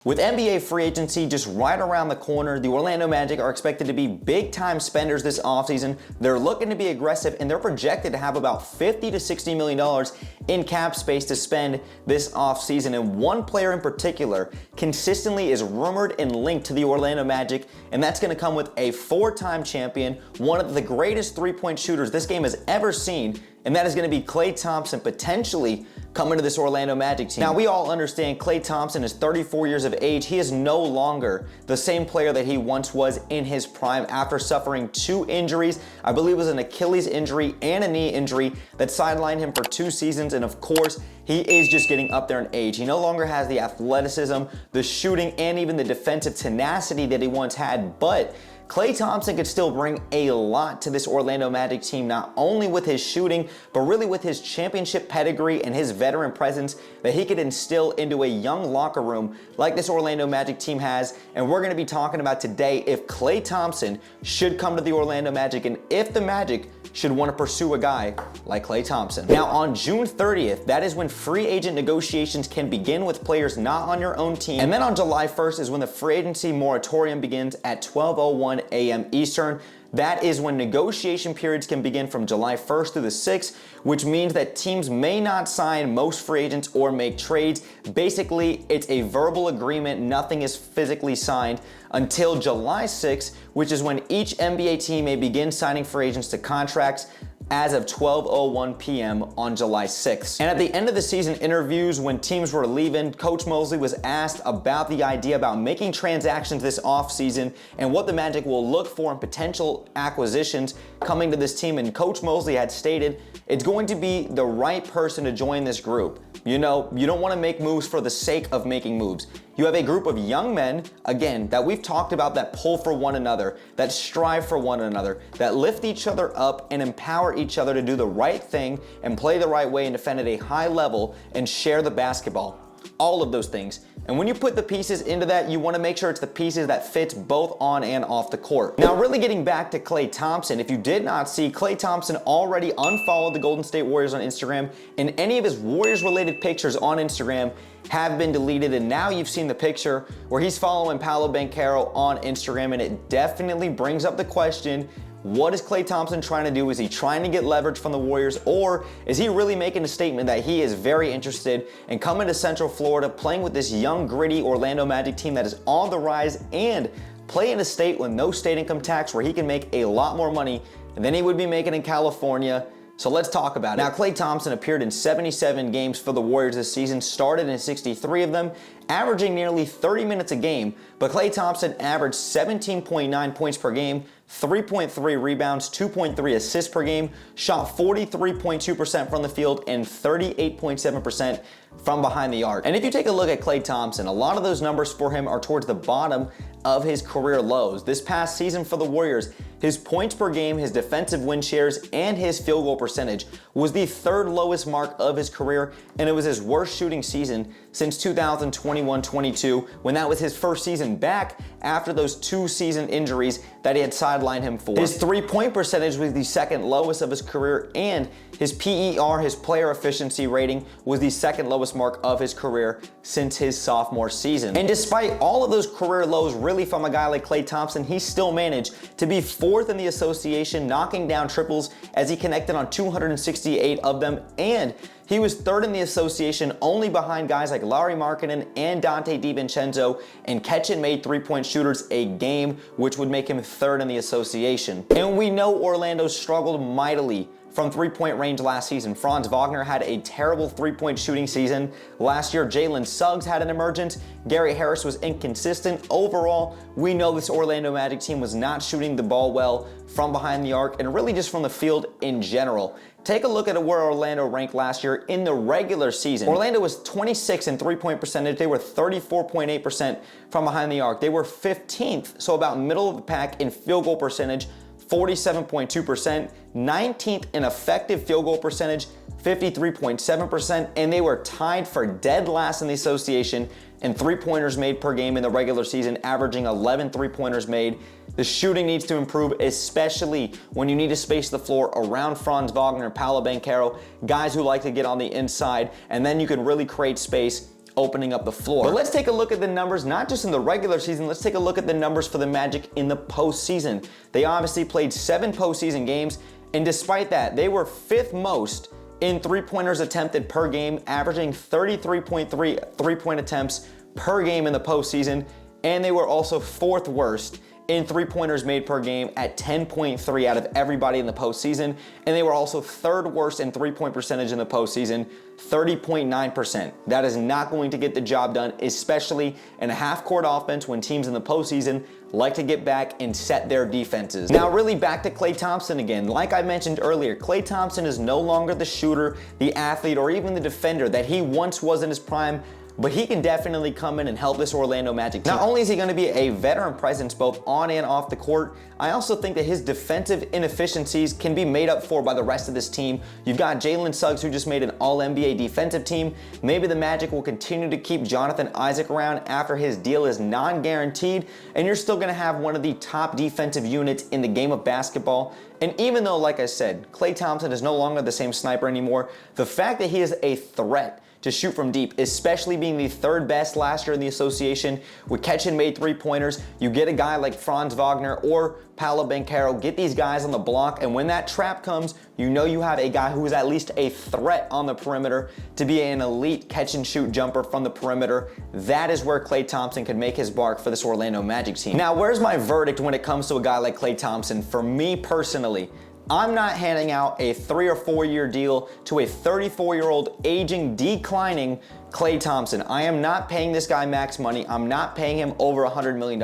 With NBA free agency just right around the corner, the Orlando Magic are expected to be big-time spenders this offseason. They're looking to be aggressive, and they're projected to have about $50 to $60 million in cap space to spend this offseason. And one player in particular consistently is rumored and linked to the Orlando Magic, and that's going to come with a four-time champion, one of the greatest three-point shooters this game has ever seen, and that is going to be Klay Thompson, potentially coming to this Orlando Magic team. Now, we all understand Klay Thompson is 34 years of age. He is no longer the same player that he once was in his prime after suffering two injuries. I believe it was an Achilles injury and a knee injury that sidelined him for 2 seasons. And of course, he is just getting up there in age. He no longer has the athleticism, the shooting, and even the defensive tenacity that he once had. But Klay Thompson could still bring a lot to this Orlando Magic team, not only with his shooting, but really with his championship pedigree and his veteran presence that he could instill into a young locker room like this Orlando Magic team has. And we're going to be talking about today if Klay Thompson should come to the Orlando Magic and if the Magic should want to pursue a guy like Klay Thompson. Now, on June 30th, that is when free agent negotiations can begin with players not on your own team. And then on July 1st is when the free agency moratorium begins at 12:01 a.m. Eastern. That is when negotiation periods can begin from July 1st through the 6th, which means that teams may not sign most free agents or make trades. Basically, it's a verbal agreement. Nothing is physically signed until July 6th, which is when each NBA team may begin signing free agents to contracts as of 12:01 p.m. on July 6th. And at the end of the season interviews, when teams were leaving, Coach Mosley was asked about the idea about making transactions this offseason and what the Magic will look for in potential acquisitions coming to this team. And Coach Mosley had stated it's going to be the right person to join this group. You know, you don't want to make moves for the sake of making moves. You have a group of young men, again, that we've talked about, that pull for one another, that strive for one another, that lift each other up and empower each other to do the right thing and play the right way and defend at a high level and share the basketball. All of those things. And when you put the pieces into that, you want to make sure it's the pieces that fits both on and off the court. Now, really getting back to Klay Thompson, if you did not see, Klay Thompson already unfollowed the Golden State Warriors on Instagram, and any of his Warriors-related pictures on Instagram have been deleted, and now you've seen the picture where he's following Paolo Banchero on Instagram, and it definitely brings up the question, what is Klay Thompson trying to do? Is he trying to get leverage from the Warriors, or is he really making a statement that he is very interested in coming to Central Florida, playing with this young, gritty Orlando Magic team that is on the rise, and play in a state with no state income tax where he can make a lot more money than he would be making in California? So let's talk about it. Now, Klay Thompson appeared in 77 games for the Warriors this season, started in 63 of them, averaging nearly 30 minutes a game. But Klay Thompson averaged 17.9 points per game, 3.3 rebounds, 2.3 assists per game, shot 43.2% from the field, and 38.7% from behind the arc. And if you take a look at Klay Thompson, a lot of those numbers for him are towards the bottom of his career lows. This past season for the Warriors, his points per game, his defensive win shares, and his field goal percentage was the third lowest mark of his career, and it was his worst shooting season since 2021-22, when that was his first season back after those 2 season injuries that he had sidelined him for. His three-point percentage was the second lowest of his career, and his PER, his player efficiency rating, was the second lowest mark of his career since his sophomore season. And despite all of those career lows really from a guy like Klay Thompson, he still managed to be 4th in the association, knocking down triples as he connected on 268 of them, and he was 3rd in the association, only behind guys like Lauri Markkanen and Dante DiVincenzo in catch and made three-point shooters a game, which would make him 3rd in the association. And we know Orlando struggled mightily from three-point range last season. Franz Wagner had a terrible three-point shooting season. Last year, Jalen Suggs had an emergence. Gary Harris was inconsistent. Overall, we know this Orlando Magic team was not shooting the ball well from behind the arc and really just from the field in general. Take a look at where Orlando ranked last year in the regular season. Orlando was 26th in three-point percentage. They were 34.8% from behind the arc. They were 15th, so about middle of the pack in field goal percentage, 47.2%, 19th in effective field goal percentage, 53.7%, and they were tied for dead last in the association in three-pointers made per game in the regular season, averaging 11 three-pointers made. The shooting needs to improve, especially when you need to space the floor around Franz Wagner, Paolo Banchero, guys who like to get on the inside, and then you can really create space opening up the floor. But let's take a look at the numbers, not just in the regular season, let's take a look at the numbers for the Magic in the postseason. They obviously played 7 postseason games, and despite that, they were 5th most in three-pointers attempted per game, averaging 33.3 three-point attempts per game in the postseason, and they were also 4th worst in three-pointers made per game at 10.3 out of everybody in the postseason, and they were also 3rd worst in three-point percentage in the postseason, 30.9%. That is not going to get the job done, especially in a half-court offense when teams in the postseason like to get back and set their defenses. Now really back to Klay Thompson again. Like I mentioned earlier, Klay Thompson is no longer the shooter, the athlete, or even the defender that he once was in his prime, but he can definitely come in and help this Orlando Magic team. Not only is he going to be a veteran presence both on and off the court, I also think that his defensive inefficiencies can be made up for by the rest of this team. You've got Jalen Suggs, who just made an All-NBA defensive team. Maybe the Magic will continue to keep Jonathan Isaac around after his deal is non-guaranteed, and you're still going to have one of the top defensive units in the game of basketball. And even though, like I said, Klay Thompson is no longer the same sniper anymore, the fact that he is a threat to shoot from deep, especially being the 3rd best last year in the association with catch-and-made three-pointers. You get a guy like Franz Wagner or Paolo Banchero, get these guys on the block, and when that trap comes, you know you have a guy who is at least a threat on the perimeter to be an elite catch-and-shoot jumper from the perimeter. That is where Klay Thompson could make his mark for this Orlando Magic team. Now, where's my verdict when it comes to a guy like Klay Thompson? For me personally, I'm not handing out a 3 or 4 year deal to a 34-year-old aging, declining Klay Thompson. I am not paying this guy max money. I'm not paying him over $100 million.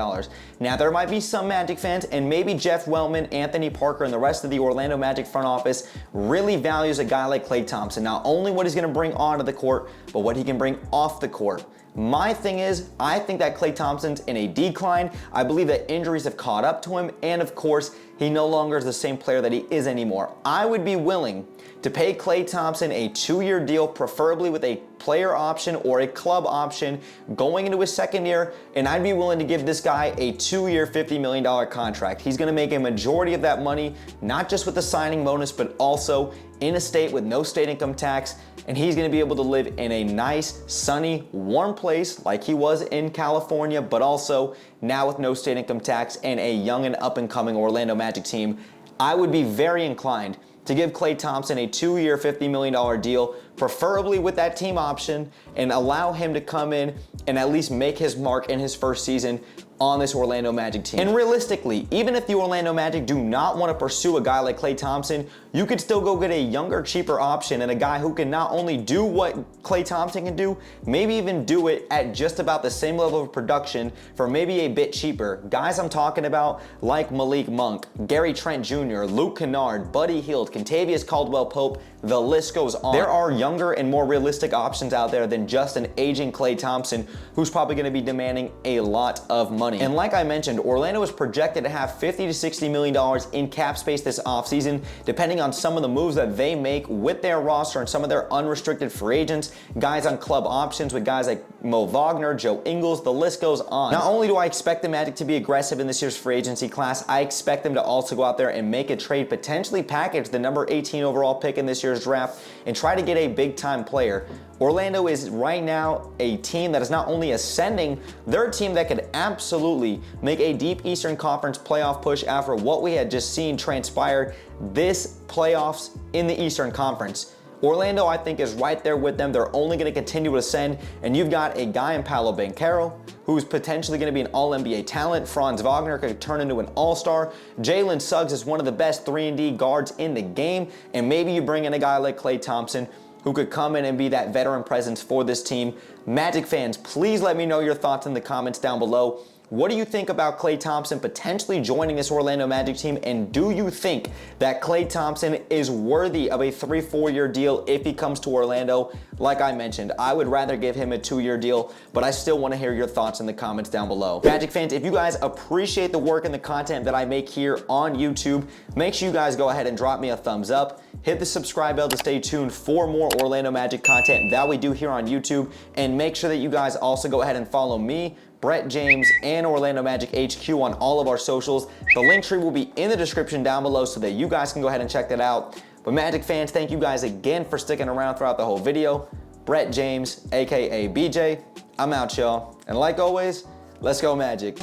Now, there might be some Magic fans, and maybe Jeff Wellman, Anthony Parker, and the rest of the Orlando Magic front office really values a guy like Klay Thompson. Not only what he's going to bring onto the court, but what he can bring off the court. My thing is, I think that Klay Thompson's in a decline. I believe that injuries have caught up to him, and of course, he no longer is the same player that he is anymore. I would be willing to pay Klay Thompson a 2-year deal, preferably with a player option or a club option going into his 2nd year, and I'd be willing to give this guy a 2-year, $50 million contract. He's going to make a majority of that money, not just with the signing bonus, but also in a state with no state income tax, and he's going to be able to live in a nice, sunny, warm place like he was in California, but also now with no state income tax and a young and up-and-coming Orlando Magic team. I would be very inclined to give Klay Thompson a 2-year, $50 million deal, preferably with that team option, and allow him to come in and at least make his mark in his first season on this Orlando Magic team. And realistically, even if the Orlando Magic do not want to pursue a guy like Klay Thompson, you could still go get a younger, cheaper option and a guy who can not only do what Klay Thompson can do, maybe even do it at just about the same level of production for maybe a bit cheaper. Guys I'm talking about like Malik Monk, Gary Trent Jr., Luke Kennard, Buddy Hield, Kentavious Caldwell-Pope, the list goes on. There are younger and more realistic options out there than just an aging Klay Thompson who's probably going to be demanding a lot of money. And like I mentioned, Orlando is projected to have $50 to $60 million in cap space this offseason, depending on some of the moves that they make with their roster and some of their unrestricted free agents, guys on club options with guys like Mo Wagner, Joe Ingles, the list goes on. Not only do I expect the Magic to be aggressive in this year's free agency class, I expect them to also go out there and make a trade, potentially package the number 18 overall pick in this year's draft and try to get a big-time player. Orlando is right now a team that is not only ascending, they're a team that could absolutely make a deep Eastern Conference playoff push after what we had just seen transpire this playoffs in the Eastern Conference. Orlando, I think, is right there with them. They're only going to continue to ascend, and you've got a guy in Paolo Banchero who's potentially going to be an All-NBA talent. Franz Wagner could turn into an All-Star. Jalen Suggs is one of the best 3-and-D guards in the game, and maybe you bring in a guy like Klay Thompson who could come in and be that veteran presence for this team. Magic fans, please let me know your thoughts in the comments down below. What do you think about Klay Thompson potentially joining this Orlando Magic team? And do you think that Klay Thompson is worthy of a 3-4 year deal if he comes to Orlando? Like I mentioned, I would rather give him a 2-year deal, but I still want to hear your thoughts in the comments down below. Magic fans, if you guys appreciate the work and the content that I make here on YouTube, make sure you guys go ahead and drop me a thumbs up. Hit the subscribe bell to stay tuned for more Orlando Magic content that we do here on YouTube. And make sure that you guys also go ahead and follow me, Brett James, and Orlando Magic HQ on all of our socials. The link tree will be in the description down below so that you guys can go ahead and check that out. But Magic fans, thank you guys again for sticking around throughout the whole video. Brett James, aka BJ. I'm out, y'all. And like always, let's go Magic.